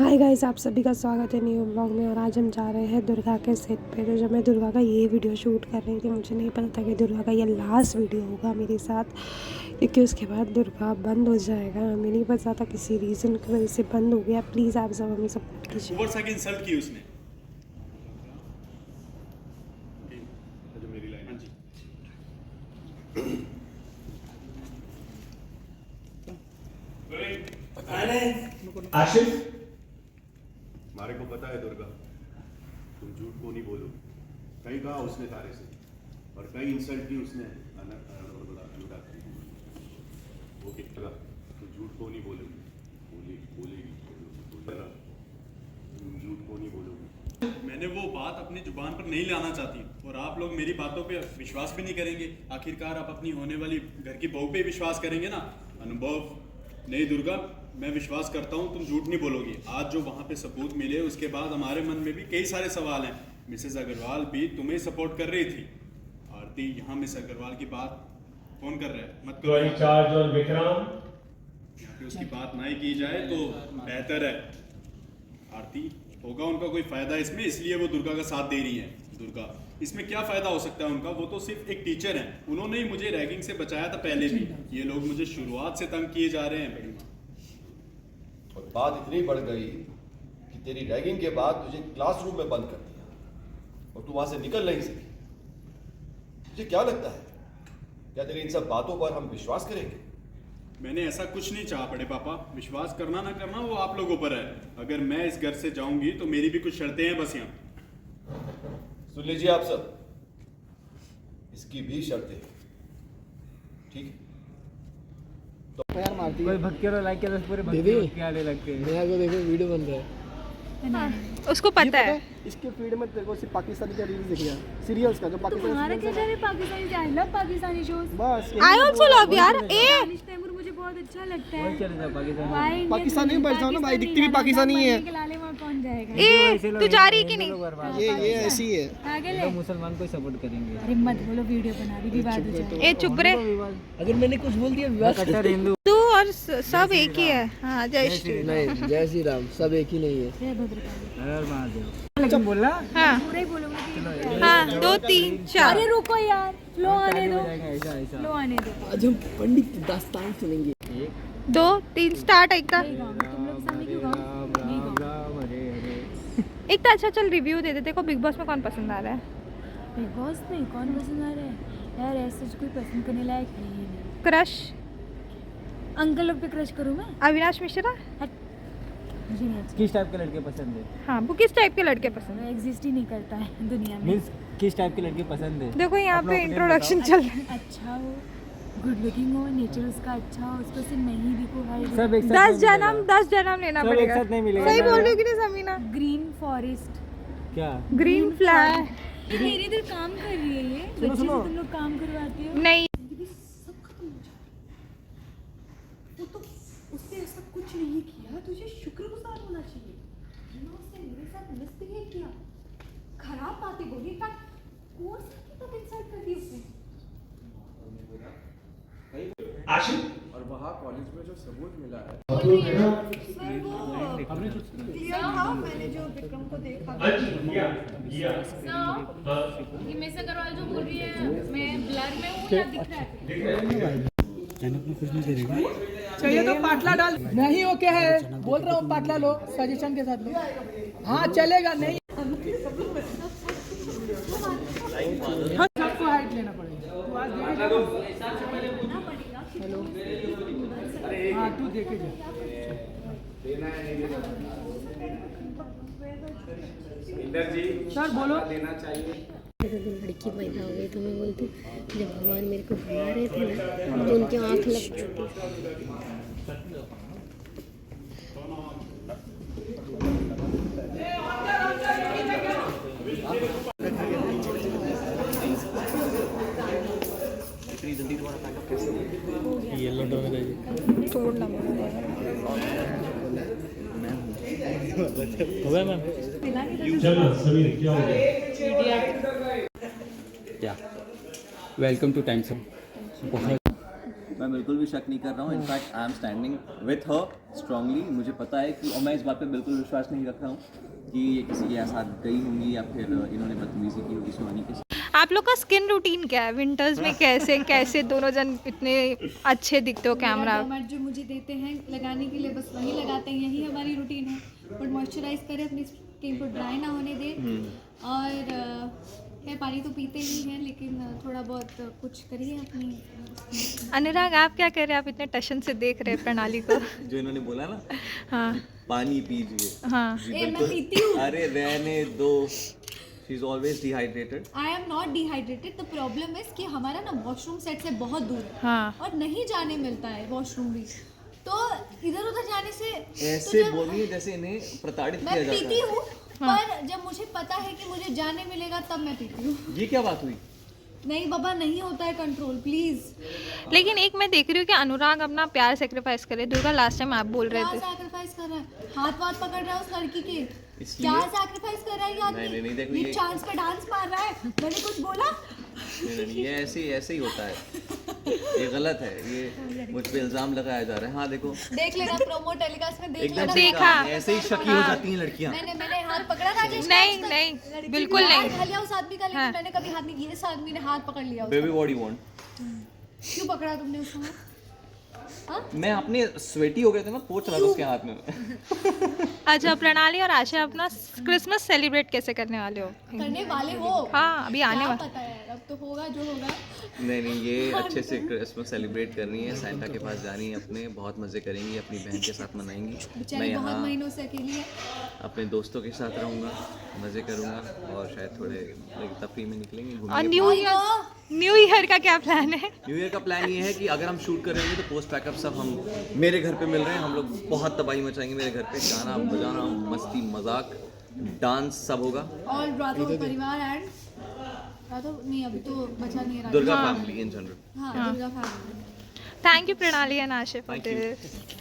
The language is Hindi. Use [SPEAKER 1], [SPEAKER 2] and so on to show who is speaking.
[SPEAKER 1] हाय गाइस, आप सभी का स्वागत है न्यू ब्लॉग में। और आज हम जा रहे हैं दुर्गा के सेट पे। तो जब मैं दुर्गा का ये वीडियो शूट कर रही थी, मुझे नहीं पता था कि दुर्गा का ये लास्ट वीडियो होगा मेरे साथ, क्योंकि उसके बाद दुर्गा बंद हो जाएगा। हमें नहीं पता था किसी रीज़न की वजह से बंद हो गया। प्लीज़ आप सब हमें सपोर्ट कीजिए।
[SPEAKER 2] ओवर सा इंसल्ट की उसने। मेरी लाइन। हाँ जी।
[SPEAKER 3] आशिफ,
[SPEAKER 2] हमारे को पता है दुर्गा, तुम झूठ को नहीं बोलो। कहीं कहा उसने तारे से, और कहीं इंसल्ट की उसने अनुराग की। वो कितना तुम झूठ को नहीं बोलोगी, बोलेगी तुम झूठ को नहीं बोलोगी। मैंने वो बात अपनी जुबान पर नहीं लाना चाहती, और आप लोग मेरी बातों पे विश्वास भी नहीं करेंगे। आखिरकार आप अपनी होने वाली घर की बहू पे विश्वास करेंगे ना। अनुभव नहीं दुर्गा, मैं विश्वास करता हूँ तुम झूठ नहीं बोलोगी। आज जो वहाँ पे सबूत मिले, उसके बाद हमारे मन में भी कई सारे सवाल हैं। मिसेस अग्रवाल भी तुम्हें सपोर्ट कर रही थी। आरती, यहाँ मिस अग्रवाल की बात कौन कर रहा है? मत करो।
[SPEAKER 3] इंचार्ज और विक्रम,
[SPEAKER 2] यहाँ पे उसकी बात नहीं की जाए तो बेहतर है। आरती, होगा उनका कोई फायदा इसमें, इसलिए वो दुर्गा का साथ दे रही है। दुर्गा, इसमें क्या फायदा हो सकता है उनका? वो तो सिर्फ एक टीचर हैं। उन्होंने ही मुझे रैगिंग से बचाया था पहले भी। ये लोग मुझे शुरुआत से तंग किए जा रहे हैं। बड़ी माँ,
[SPEAKER 4] और बात इतनी बढ़ गई कि तेरी रैगिंग के बाद तुझे क्लासरूम में बंद कर दिया और तू वहां से निकल नहीं सकी। तुझे क्या लगता है, क्या तेरी इन सब बातों पर हम विश्वास करेंगे?
[SPEAKER 2] मैंने ऐसा कुछ नहीं चाहा बड़े पापा। विश्वास करना ना करना वो आप लोगों पर है। अगर मैं इस घर से जाऊंगी तो मेरी भी कुछ शर्तें हैं बस। यहाँ
[SPEAKER 4] सुन लीजिए आप सब, इसकी भी शर्तें हैं, ठीक है?
[SPEAKER 5] यार मारती
[SPEAKER 6] कोई भक्के और लाइक के 10 पूरे
[SPEAKER 5] दीदी
[SPEAKER 6] भक्के आने लगते हैं।
[SPEAKER 5] मेरा को देखो वीडियो बन रहा है।
[SPEAKER 1] उसको पता है।
[SPEAKER 5] इसके फीड में तेरे को सिर्फ पाकिस्तानी का रील्स दिख गया, सीरियल्स का जो पाकिस्तानी
[SPEAKER 7] तुम्हारा क्या जा रहा है Pakistani? I love Pakistani shows.
[SPEAKER 5] बस
[SPEAKER 1] आई ऑल्सो लव यार।
[SPEAKER 7] दानिश तैमूर मुझे बहुत अच्छा लगता है।
[SPEAKER 6] चले जाओ पाकिस्तान।
[SPEAKER 7] भाई
[SPEAKER 5] पाकिस्तानी में बैठ जाओ ना भाई, दिखती भी पाकिस्तानी है।
[SPEAKER 7] के लाले वहाँ कौन जाएगा?
[SPEAKER 1] तू जा रही कि नहीं?
[SPEAKER 5] ये ऐसी है।
[SPEAKER 7] पागल
[SPEAKER 6] तो
[SPEAKER 7] है।
[SPEAKER 6] मुसलमान को सपोर्ट करेंगे।
[SPEAKER 7] अरे मत बोलो, वीडियो बना रही, विवाद हो जाएगा।
[SPEAKER 1] ए चुप रे।
[SPEAKER 5] अगर मैंने कुछ बोल दिया विवाद।
[SPEAKER 6] कट्टर हिंदू।
[SPEAKER 1] तू और सब एक ही है। हाँ, जय श्री।
[SPEAKER 5] नहीं, जय श्री राम, सब एक ही नहीं है।
[SPEAKER 7] जय भद्रकाली।
[SPEAKER 6] हर महादेव। लेकिन बोलना
[SPEAKER 1] हाँ
[SPEAKER 7] पूरा ही बोलूंगी।
[SPEAKER 1] हाँ, 2 3 4।
[SPEAKER 7] अरे रुको यार, फ्लो आने दो,
[SPEAKER 6] ऐसा ऐसा।
[SPEAKER 7] फ्लो आने दो।
[SPEAKER 5] आज हम पंडित दास्तान सुनेंगे।
[SPEAKER 1] 2 3 स्टार्ट। एकता
[SPEAKER 7] नहीं गाऊंगी, तुम लोग सामने क्यों गाऊं?
[SPEAKER 6] राम
[SPEAKER 7] नहीं
[SPEAKER 6] राम
[SPEAKER 7] गाऊंगी।
[SPEAKER 6] राम हरे हरे।
[SPEAKER 1] एकता अच्छा चल रिव्यू दे दे। देखो बिग बॉस में कौन पसंद आ रहा है?
[SPEAKER 7] बिग बॉस में कौन पसंद आ रहा है? यार ऐसा कोई पसंद करने लायक है ही नहीं।
[SPEAKER 1] क्रश
[SPEAKER 7] अंकल लोग पे क्रश करूं मैं?
[SPEAKER 1] अविनाश मिश्रा।
[SPEAKER 7] मुझे नहीं अच्छा।
[SPEAKER 6] किस टाइप के लड़के पसंद है?
[SPEAKER 1] हाँ, वो किस टाइप के लड़के पसंद है?
[SPEAKER 7] एग्जिस्ट ही नहीं करता है दुनिया में।
[SPEAKER 6] मींस किस टाइप के लड़के पसंद है?
[SPEAKER 1] देखो यहाँ
[SPEAKER 6] अपना
[SPEAKER 1] पे
[SPEAKER 6] opinion
[SPEAKER 1] इंट्रोडक्शन चल रहा है।
[SPEAKER 7] अच्छा हो, गुड लुकिंग हो, नेचर उसका अच्छा हो, उसको सिर्फ मैं ही दिखूं हर
[SPEAKER 6] सब एक साथ
[SPEAKER 1] 10 जन्म लेना
[SPEAKER 6] सब एक
[SPEAKER 1] पड़ेगा।
[SPEAKER 6] साथ नहीं मिलेगा।
[SPEAKER 1] सही बोल रही हो कि नहीं समीना?
[SPEAKER 7] ग्रीन फॉरेस्ट,
[SPEAKER 6] क्या?
[SPEAKER 1] Green fly.
[SPEAKER 7] ये मेरे इधर काम कर रही है। ये बच्चे से तुम लोग काम करवाती हो।
[SPEAKER 1] नहीं,
[SPEAKER 7] सब खत्म हो जाए। वो तो उसने ऐसा कुछ नहीं किया, तुझे शुक्रगुजार होना चाहिए। उसने मेरे साथ मिसबिहेव किया, खराब बातें बोली, कोर्स की तक इंसल्ट कर दी उसने।
[SPEAKER 3] आशिफ
[SPEAKER 4] और वहाँ कॉलेज में जो सबूत मिला है,
[SPEAKER 8] मैंने जो विक्रम को देखा
[SPEAKER 7] ये मिस अग्रवाल जो बोल रही है, मैं ब्लर में हूँ या दिख रहा है?
[SPEAKER 5] चाहिए तो पाटला डाल। नहीं हो क्या है, बोल रहा हूँ पाटला लो, सजेशन के साथ लो। हाँ चलेगा। नहीं सबको हाइट लेना पड़ेगा। तू आज हेलो, हाँ तू देखे जा। सर बोलो।
[SPEAKER 8] लड़की पैदा हो गई तो मैं बोलती, जब भगवान मेरे को बुला रहे थे ना तो उनकी आँख लग चुकी।
[SPEAKER 1] छोड़ना
[SPEAKER 3] चलो समीर, क्या हो गया?
[SPEAKER 6] क्या? Welcome two times.
[SPEAKER 9] मैम बिल्कुल भी शक नहीं कर रहा हूँ। In fact I am standing with her strongly. मुझे पता है कि, और मैं इस बात पे बिल्कुल विश्वास नहीं रख रहा हूँ कि ये किसी के साथ गई होंगी या फिर इन्होंने बदतमीजी की होगी सुहानी के साथ।
[SPEAKER 10] आप लोग का स्किन रूटीन क्या है विंटर्स में? कैसे कैसे दोनों जन इतने अच्छे दिखते हो कैमरा?
[SPEAKER 7] डोमेट जो मुझे देते हैं लगाने के लिए बस वही लगाते हैं, यही हमारी रूटीन है। बट मॉइस्चराइज करें, अपनी स्किन को ड्राई ना होने दें। और है पानी तो पीते ही हैं, लेकिन थोड़ा बहुत कुछ करिए अपनी।
[SPEAKER 10] अनुराग आप क्या कर रहे हैं? आप इतने टशन से देख रहे हैं प्रणाली को।
[SPEAKER 9] जो इन्होंने बोला ना,
[SPEAKER 10] हाँ
[SPEAKER 9] पानी पीजिए।
[SPEAKER 10] हाँ
[SPEAKER 7] मैं पीती हूँ।
[SPEAKER 9] अरे रहने दो, she is always dehydrated.
[SPEAKER 7] I am not dehydrated. The problem is कि हमारा ना वॉशरूम सेट से बहुत दूर है।
[SPEAKER 10] हाँ
[SPEAKER 7] और नहीं जाने मिलता है वॉशरूम भी, तो इधर उधर जाने से
[SPEAKER 9] ऐसे
[SPEAKER 7] तो
[SPEAKER 9] बोल रही है जैसे इन्हें प्रताड़ित
[SPEAKER 7] मैं
[SPEAKER 9] किया जाता
[SPEAKER 7] पीती
[SPEAKER 9] है।
[SPEAKER 7] हूँ। पर जब मुझे पता है कि मुझे जाने मिलेगा तब मैं पीती हूँ।
[SPEAKER 9] ये क्या बात हुई?
[SPEAKER 7] नहीं बाबा, नहीं होता है कंट्रोल, प्लीज।
[SPEAKER 10] लेकिन एक मैं देख रही हूँ कि अनुराग अपना प्यार सेक्रीफाइस करे। दुर्गा लास्ट टाइम आप बोल रहे
[SPEAKER 7] क्या
[SPEAKER 10] थे
[SPEAKER 7] सैक्रिफाइस कर रहा है? हाथ वाथ पकड़ रहा है उस लड़की के।
[SPEAKER 9] इसलिए-
[SPEAKER 7] क्या सैक्रिफाइस कर रहा है ये आदमी?
[SPEAKER 9] नहीं, देखो
[SPEAKER 7] ये
[SPEAKER 9] ये-
[SPEAKER 7] चांस पे डांस मार रहा है। मैंने कुछ बोला?
[SPEAKER 9] नहीं, ये ऐसे ही होता है। ये गलत है, ये मुझ पे इल्जाम लगाया जा रहा है। हाँ देखो,
[SPEAKER 7] देख लेना प्रोमो टेलीकास्ट में, देख
[SPEAKER 9] एकदम
[SPEAKER 7] लेना।
[SPEAKER 10] देखा।
[SPEAKER 9] ऐसे ही शकी हो जाती हैं लड़कियाँ।
[SPEAKER 7] मैंने हाथ पकड़ा राजेश का
[SPEAKER 10] नहीं
[SPEAKER 7] आज तक?
[SPEAKER 10] नहीं
[SPEAKER 7] लड़की
[SPEAKER 10] बिल्कुल
[SPEAKER 7] ने
[SPEAKER 10] नहीं।
[SPEAKER 7] हाथ खा लिया उस आदमी का, लेकिन
[SPEAKER 10] हाँ।
[SPEAKER 7] मैंने कभी हाथ नहीं किया। इस आदमी ने हाथ पकड़ लिया उसका।
[SPEAKER 9] Baby what you want?
[SPEAKER 7] क्यों पकड़ा तुमने उसको? हाँ?
[SPEAKER 9] मैं अपने स्वेटी हो गए थे ना, पोंछ रहा था उसके हाथ में।
[SPEAKER 10] अच्छा प्रणाली और आशा अपना क्रिसमस सेलिब्रेट कैसे करने वाले हो?
[SPEAKER 7] करने वाले हो?
[SPEAKER 10] हाँ अभी आने
[SPEAKER 7] क्या
[SPEAKER 10] वाला।
[SPEAKER 7] पता है, अब तो होगा जो होगा।
[SPEAKER 9] नहीं, ये अच्छे से क्रिसमस सेलिब्रेट करनी है। सैंटा के पास जानी है अपने, बहुत मज़े करेंगी, अपनी बहन के साथ मनाएंगी। मैं
[SPEAKER 7] बेचारी बहुत
[SPEAKER 9] यहाँ
[SPEAKER 7] महीनों से अकेली है।
[SPEAKER 9] अपने दोस्तों के साथ रहूँगा, मज़े करूँगा और शायद थोड़े तफरी में निकलेंगे
[SPEAKER 10] और
[SPEAKER 9] घूमने।
[SPEAKER 10] न्यू ईयर का क्या प्लान है?
[SPEAKER 9] न्यू ईयर का प्लान ये है कि अगर हम शूट करेंगे तो पोस्ट पैकअप सब हम मेरे घर पे मिल रहे हैं। हम लोग बहुत तबाही मचाएंगे मेरे घर पे। गाना बजाना, मस्ती मजाक, डांस सब होगा।
[SPEAKER 7] ऑल राघव परिवार एंड राघव नहीं, अभी तो बचा नहीं है
[SPEAKER 9] Durga
[SPEAKER 7] Raghav.
[SPEAKER 9] Family in general.
[SPEAKER 7] हाँ दुर्गा फैमिली।
[SPEAKER 10] थैंक यू प्रणाली and Asha for
[SPEAKER 9] Thank you.
[SPEAKER 10] This.